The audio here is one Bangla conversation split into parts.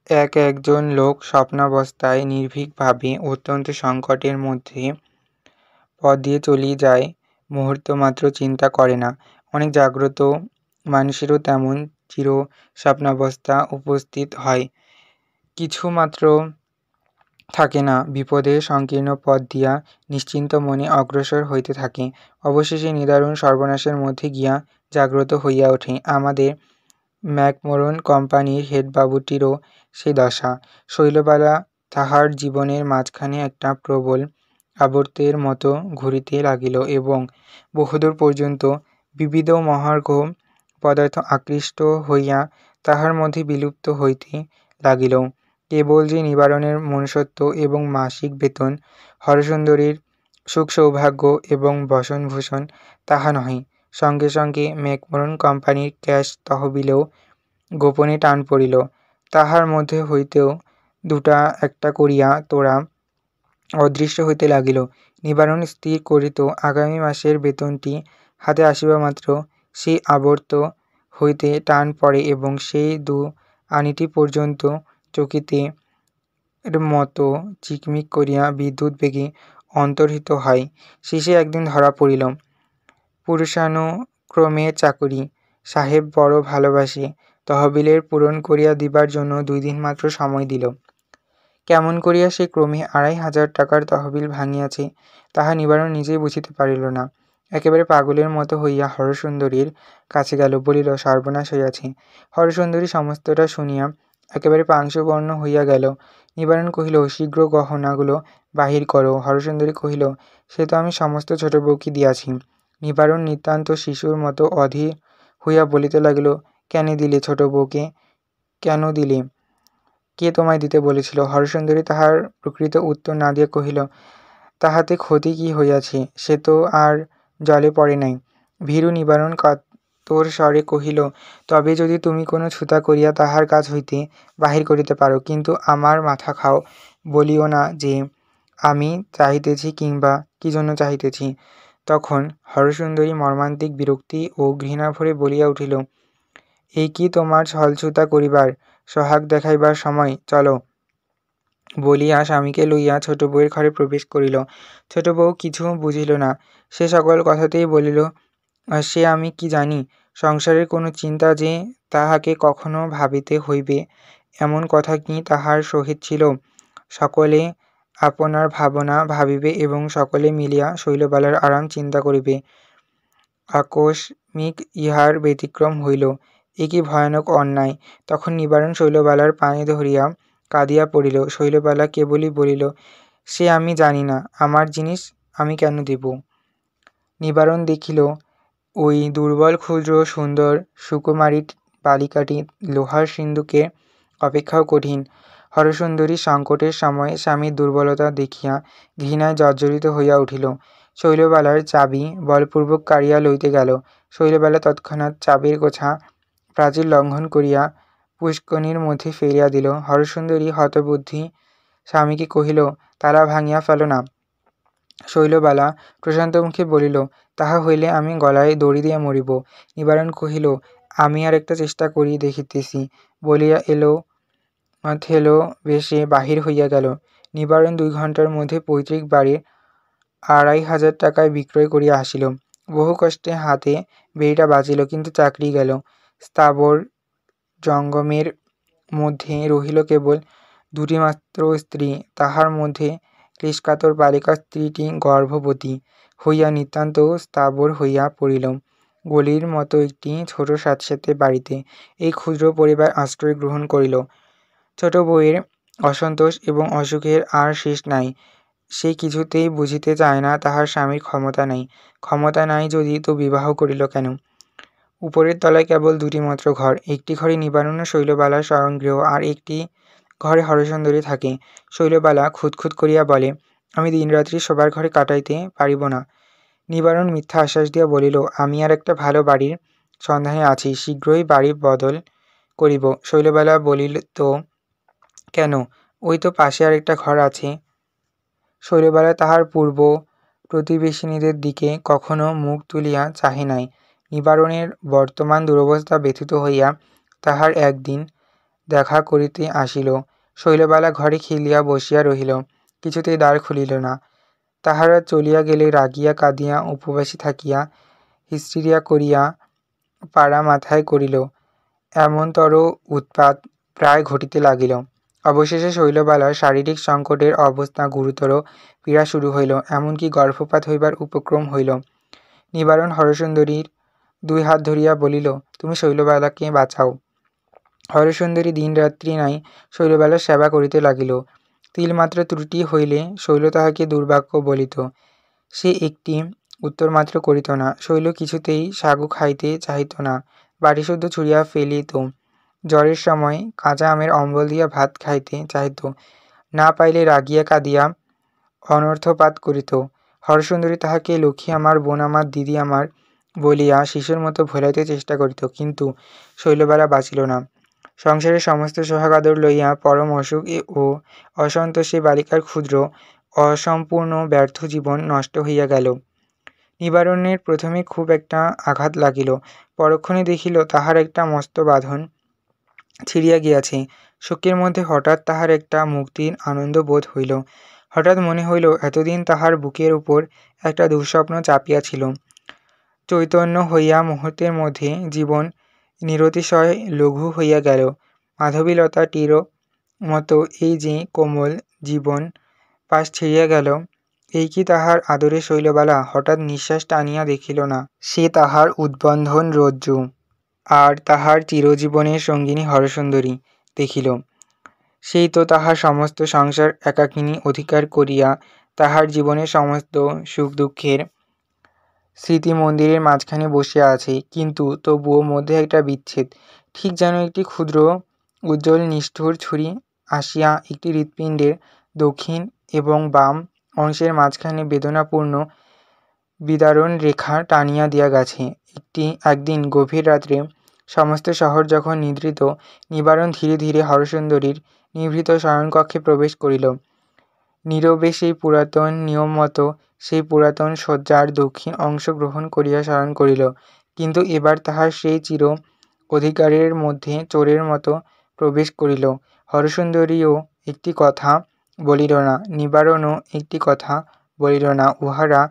একজন লোক স্বপ্নাবস্থায় নির্ভীকভাবে অত্যন্ত সংকটের মধ্যে পথ দিয়ে চলিয়ে যায়, মুহূর্তমাত্র চিন্তা করে না। অনেক জাগ্রত মানুষেরও তেমন চির স্বপ্নাবস্থা উপস্থিত হয়। কিছুমাত্র থাকে না, বিপদের সংকীর্ণ পথ দিয়া নিশ্চিন্ত মনে অগ্রসর হইতে থাকে। অবশেষে নিদারুণ সর্বনাশের মধ্যে গিয়া জাগ্রত হইয়া ওঠে। আমাদের ম্যাকমোহন কোম্পানির হেডবাবুটিরও সেই দশা। শৈলবালা তাহার জীবনের মাঝখানে একটা প্রবল আবর্তের মতো ঘুরিতে লাগিল এবং বহুদূর পর্যন্ত বিবিধ মহার্ঘ পদার্থ আকৃষ্ট হইয়া তাহার মধ্যে বিলুপ্ত হইতে লাগিল। কেবল যে নিবারণের মনুষ্যত্ব এবং মাসিক বেতন, হরসুন্দরীর সুখ সৌভাগ্য এবং বসনভূষণ তাহা নহে, সঙ্গে সঙ্গে ম্যাকমোহন কোম্পানির ক্যাশ তহবিলেও গোপনে টান পড়িল। তাহার মধ্যে হইতেও দুটা একটা করিয়া তোড়া অদৃশ্য হইতে লাগিল। নিবারণ স্থির করিত, আগামী মাসের বেতনটি হাতে আসিবা মাত্র সেই আবর্ত হইতে টান পড়ে এবং সেই আনিটি পর্যন্ত চকিতের মতো চিকমিক করিয়া বিদ্যুৎ বেগে অন্তর্হিত হয়। শেষে একদিন ধরা পড়িল। পুরুষানুক্রমে চাকরি। সাহেব বড় ভালোবাসে, তহবিলের পূরণ করিয়া দিবার জন্য 2 দিন মাত্র সময় দিল। কেমন করিয়া সে ক্রমে 2,500 টাকার তহবিল ভাঙিয়াছে তাহা নিবারণ নিজেই বুঝিতে পারিল না। একেবারে পাগলের মতো হইয়া হরসুন্দরীর কাছে গেল, বলিল, সর্বনাশ হইয়াছে। হরসুন্দরী সমস্তটা শুনিয়া একেবারে পাংশুবর্ণ হইয়া গেল। নিবারণ কহিল, শীঘ্র গহনাগুলো বাহির করো। হরসুন্দরী কহিল, সে তো আমি সমস্ত ছোটবউকে দিয়াছি। নিবারণ নিতান্ত শিশুর মতো অধীর হইয়া বলিতে লাগিল, কেন দিলে ছোটবউকে? কেন দিলে? কে তোমায় দিতে বলেছিল? হরসুন্দরী তাহার প্রকৃত উত্তর না দিয়া কহিল, তাহাতে ক্ষতি কি হইয়াছে? সে তো আর জলে পড়ে নাই। ভীরু নিবারণ কাতর স্বরে কহিল, তবে যদি তুমি কোনো ছুতা করিয়া তাহার কাছ হইতে বাহির করিতে পারো, কিন্তু আমার মাথা খাও, বলিও না যে আমি চাহিতেছি কিংবা কি জন্য চাহিতেছি। তখন হরসুন্দরী মর্মান্তিক বিরক্তি ও ঘৃণাভরে বলিয়া উঠিল, এই কি তোমার ছলছুতা করিবার, সোহাগ দেখাইবার সময়? চলো। বলিয়া স্বামীকে লইয়া ছোট বউয়ের ঘরে প্রবেশ করিল। ছোট বউ কিছু বুঝিল না। সে সকল কথাতেই বলিল, সে আমি কি জানি, সংসারের কোনো চিন্তা যে তাহাকে কখনো ভাবিতে হইবে এমন কথা কি তাহার সহিত ছিল? সকলে আপনার ভাবনা ভাবিবে এবং সকলে মিলিয়া শৈলবালার আরাম চিন্তা করিবে। আকস্মিক ইহার ব্যতিক্রম হইল। এ কি ভয়ানক অন্যায়! তখন নিবারণ শৈলবালার পায়ে ধরিয়া কাঁদিয়া পড়িল। শৈলবালা কেবলই বলিল, সে আমি জানি না, আমার জিনিস আমি কেন দেব? নিবারণ দেখিল, ওই দুর্বল ক্ষুদ্র সুন্দর সুকুমারী বালিকাটি লোহার সিন্দুকের অপেক্ষাও কঠিন। হরসুন্দরী সংকটের সময় স্বামীর দুর্বলতা দেখিয়া ঘৃণায় জর্জরিত হইয়া উঠিল। শৈলবালার চাবি বলপূর্বক কাড়িয়া লইতে গেল। শৈলবালা তৎক্ষণাৎ চাবির গোছা প্রাচীর লঙ্ঘন করিয়া পুষ্করিণীর মধ্যে ফেলিয়া দিল। হরসুন্দরী হতবুদ্ধি স্বামীকে কহিল, তালা ভাঙিয়া ফেলো না। শৈলবালা প্রশান্ত মুখে বলিল, তাহা হইলে আমি গলায় দড়ি দিয়া মরিব। নিবারণ কহিল, আমি আর একটা চেষ্টা করি দেখিতেছি, বলিয়া থেলো বেশে বাহির হইয়া গেল। নিবারণ 2 ঘণ্টার মধ্যে পৈতৃক বাড়ির 2,500 টাকায় বিক্রয় করিয়া আসিল। বহু কষ্টে হাতে বেড়িটা বাঁচিল, কিন্তু চাকরি গেল। স্থাবর জঙ্গমের মধ্যে রহিল কেবল 2টি মাত্র স্ত্রী। তাহার মধ্যে ক্লেশকাতর বালিকা স্ত্রীটি গর্ভবতী হইয়া নিতান্ত স্থাবর হইয়া পড়িল। গলির মতো একটি ছোট স্যাঁতসেঁতে বাড়িতে এই ক্ষুদ্র পরিবার আশ্রয় গ্রহণ করিল। ছোট বউয়ের অসন্তোষ এবং অসুখের আর শেষ নাই। সে কিছুতেই বুঝিতে চায় না তাহার স্বামীর ক্ষমতা নাই। ক্ষমতা নাই যদি তো বিবাহ করিল কেন? উপরের তলায় কেবল 2টি মাত্র ঘর। একটি ঘরে নিবারণ ও শৈলবালার শয়নগৃহ, আর একটি ঘরে হরসুন্দরী থাকে। শৈলবালা খুঁতখুঁত করিয়া বলে, আমি দিনরাত্রি শোবার ঘরে কাটাইতে পারিব না। নিবারণ মিথ্যা আশ্বাস দিয়া বলিল, আমি আর একটা ভালো বাড়ির সন্ধানে আছি, শীঘ্রই বাড়ি বদল করিব। শৈলবালা বলিল, তো কেন? ওই তো পাশে আর একটা ঘর আছে। শৈলবালা তাহার পূর্ব প্রতিবেশিনীদের দিকে কখনো মুখ তুলিয়া চাহে নাই। নিবারণের বর্তমান দুরবস্থা ব্যথিত হইয়া তাহার একদিন দেখা করিতে আসিল। শৈলবালা ঘরে খেলিয়া বসিয়া রহিল, কিছুতেই দ্বার খুলিল না। তাহারা চলিয়া গেলে রাগিয়া কাঁদিয়া উপবাসী থাকিয়া হিস্টিরিয়া করিয়া পাড়া মাথায় করিল। এমনতর উৎপাত প্রায় ঘটিতে লাগিল। অবশেষে শৈলবালার শারীরিক সংকটের অবস্থা গুরুতর, পীড়া শুরু হইল, এমনকি গর্ভপাত হইবার উপক্রম হইল। নিবারণ হরসুন্দরীর 2 হাত ধরিয়া বলিল, তুমি শৈলবালাকে বাঁচাও। হরসুন্দরী দিন রাত্রি নাই শৈলবালার সেবা করিতে লাগিল। তিলমাত্র ত্রুটি হইলে শৈল তাহাকে দুর্বাক্য বলিত। সে একটি উত্তরমাত্র করিত না। শৈল কিছুতেই সাগু খাইতে চাহিত না, বাটিশুদ্ধ ছুঁড়িয়া ফেলিত। জ্বরের সময় কাঁচা আমের অম্বল দিয়া ভাত খাইতে চাহিত, না পাইলে রাগিয়া কাঁদিয়া অনর্থপাত করিত। হরসুন্দরী তাহাকে লক্ষ্মী আমার, বোন আমার, দিদি আমার বলিয়া শিশুর মতো ভোলাইতে চেষ্টা করিত, কিন্তু শৈলবালা বাঁচিল না। সংসারের সমস্ত সোহাগ আদর লইয়া পরম অসুখ ও অসন্তোষে বালিকার ক্ষুদ্র অসম্পূর্ণ ব্যর্থ জীবন নষ্ট হইয়া গেল। নিবারণের প্রথমে খুব একটা আঘাত লাগিল, পরক্ষণে দেখিল তাহার একটা মস্ত বাঁধন ছিঁড়িয়া গিয়াছে। শোকের মধ্যে হঠাৎ তাহার একটা মুক্তির আনন্দ বোধ হইল। হঠাৎ মনে হইল এতদিন তাহার বুকের উপর একটা দুঃস্বপ্ন চাপিয়া ছিল, চৈতন্য হইয়া মুহূর্তের মধ্যে জীবন নিরতিশয় লঘু হইয়া গেল। মাধবীলতাটির মতো এই যে কোমল জীবন পাশ ছিঁড়িয়া গেল, এই কি তাহার আদরের শৈলবালা? হঠাৎ নিঃশ্বাস টানিয়া দেখিল না, সে তাহার উদ্বন্ধন রজ্জু, আর তাহার চিরজীবনের সঙ্গিনী হরসুন্দরী দেখিল। সেই তো তাহার সমস্ত সংসার একাকিনী অধিকার করিয়া তাহার জীবনের সমস্ত সুখ দুঃখের স্মৃতিমন্দিরের মাঝখানে বসিয়া আছে, কিন্তু তবুও মধ্যে একটা বিচ্ছেদ, ঠিক যেন একটি ক্ষুদ্র উজ্জ্বল নিষ্ঠুর ছুরি আসিয়া একটি হৃৎপিণ্ডের দক্ষিণ এবং বাম অংশের মাঝখানে বেদনাপূর্ণ বিদারণ রেখা টানিয়া দিয়া গেছে। একদিন গভীর রাত্রে সমস্ত শহর যখন নিদ্রিত, নিবারণ ধীরে ধীরে হরসুন্দরীর নিভৃত শয়নকক্ষে প্রবেশ করিল। নীরবে সেই পুরাতন নিয়ম মতো সেই পুরাতন শয্যার দক্ষিণ অংশ গ্রহণ করিয়া শয়ন করিল, কিন্তু এবার তাহার সেই চির অধিকারের মধ্যে চোরের মতো প্রবেশ করিল। হরসুন্দরীও একটি কথা বলিল না, নিবারণও একটি কথা বলিল না। উহারা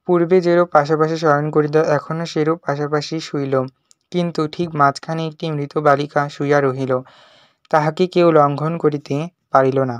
পূর্বে যেরূপ পাশাপাশি শয়ন করিত, এখনও সেরূপ পাশাপাশি শুইল, কিন্তু ঠিক মাঝখানে একটি মৃত বালিকা শুইয়া রহিল, তাহাকে কেউ লঙ্ঘন করিতে পারিল না।